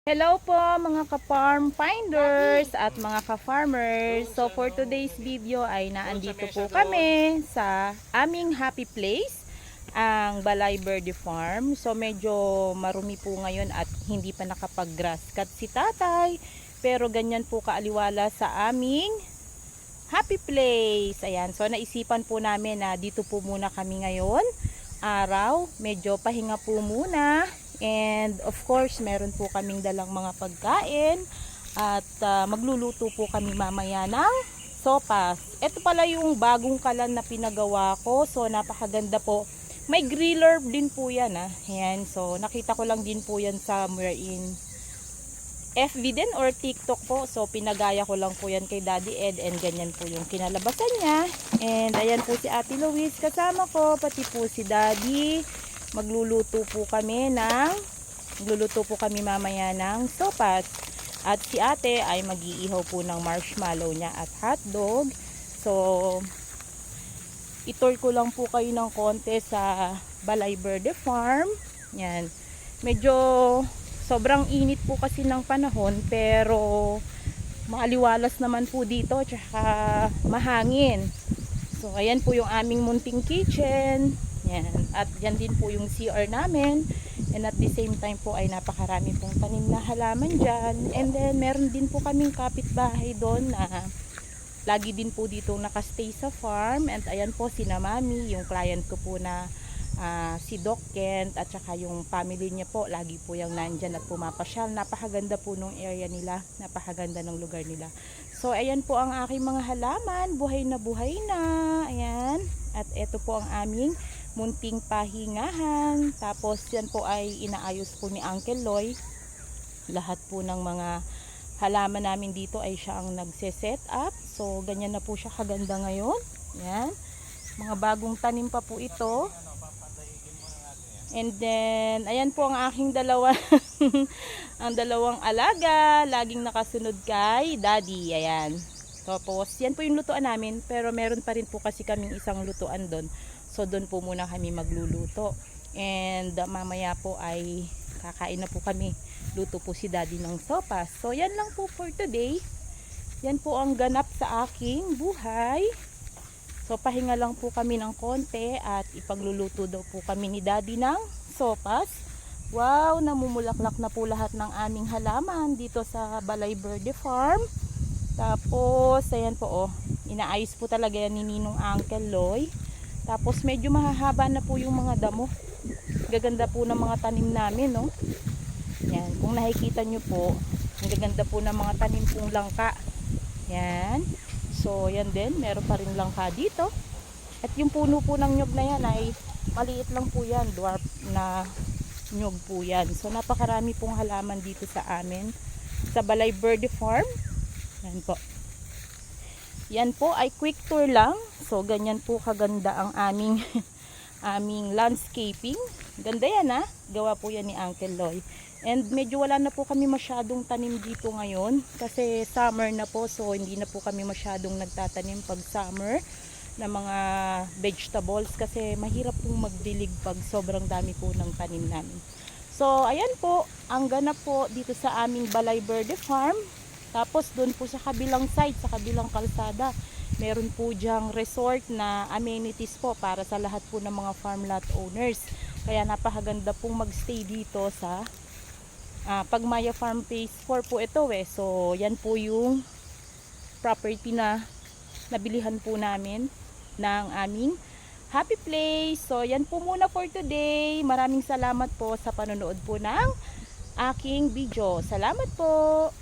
Hello po mga ka-farm finders at mga ka-farmers. So for today's video ay naandito po kami sa aming happy place, ang Balay Verde Farm. So medyo marumi po ngayon at hindi pa nakapag-grass cut si tatay. Pero ganyan po kaaliwala sa aming happy place. Ayan, so naisipan po namin na dito po muna kami ngayon. Araw, medyo pahinga po muna. And of course, meron po kaming dalang mga pagkain at magluluto po kami mamaya ng sopas. Ito pala yung bagong kalan na pinagawa ko. So napakaganda po. May griller din po yan. Ayan, so nakita ko lang din po yan somewhere in FB din or TikTok po. So pinagaya ko lang po yan kay Daddy Ed and ganyan po yung kinalabasan niya. And ayan po si Ate Louise kasama ko, pati po si Daddy. Magluluto po kami mamaya ng sopas. At si ate ay mag-iihaw po ng marshmallow niya at hotdog. So, itour ko lang po kayo ng konti sa Balay Verde Farm. Yan. Medyo sobrang init po kasi ng panahon pero maaliwalas naman po dito tsaka mahangin. So, ayan po yung aming munting kitchen. Yan. At yan din po yung CR namin. And at the same time po ay napakarami pong tanim na halaman dyan. And then meron din po kaming kapitbahay doon na lagi din po dito nakastay sa farm. And ayan po si Mami, yung client ko po na si Doc Kent at saka yung family niya po. Lagi po yung nandyan at pumapasyal. Napakaganda po nung area nila. Napakaganda ng lugar nila. So ayan po ang aking mga halaman. Buhay na buhay na. Ayan. At ito po ang aming munting pahingahan. Tapos yan po ay inaayos po ni Uncle Loy. Lahat po ng mga halaman namin dito ay siya ang nagse-set up. So ganyan na po siya kaganda ngayon. Yan. Mga bagong tanim pa po ito. And then ayan po ang aking dalawa ang dalawang alaga, laging nakasunod kay Daddy. Ayan. Tapos yan po yung lutuan namin, pero meron pa rin po kasi kaming isang lutuan doon. So doon po muna kami magluluto. And mamaya po ay kakain na po kami. Luto po si Daddy ng sopas. So yan lang po for today. Yan po ang ganap sa aking buhay. So pahinga lang po kami ng konti at ipagluluto daw po kami ni Daddy ng sopas. Wow, namumulaklak na po lahat ng aming halaman dito sa Balay Verde Farm. Tapos ayan po inaayos po talaga yan ni Ninong Uncle Loy. Tapos medyo mahahaba na po yung mga damo. Gaganda po ng mga tanim namin, no? Yan, kung nakikita nyo po, ang gaganda po ng mga tanim pong langka. Yan. So, yan din, meron pa rin langka dito. At yung puno po ng nyog na yan ay maliit lang po yan, dwarf na nyog po yan. So, napakarami pong halaman dito sa amin sa Balay Verde Farm. Yan po. Yan po ay quick tour lang. So, ganyan po kaganda ang aming landscaping. Ganda yan gawa po yan ni Uncle Loy. And medyo wala na po kami masyadong tanim dito ngayon. Kasi summer na po. So, hindi na po kami masyadong nagtatanim pag summer na mga vegetables. Kasi mahirap pong magdilig pag sobrang dami po ng tanim namin. So, ayan po. Ang ganap po dito sa aming Balay Verde Farm. Tapos doon po sa kabilang side, sa kabilang kalsada, meron po diyang resort na amenities po para sa lahat po ng mga farm lot owners. Kaya napakaganda pong magstay dito sa Pagmaya Farm Phase 4 po ito So yan po yung property na nabilihan po namin ng aming happy place. So yan po muna for today. Maraming salamat po sa panonood po ng aking video. Salamat po!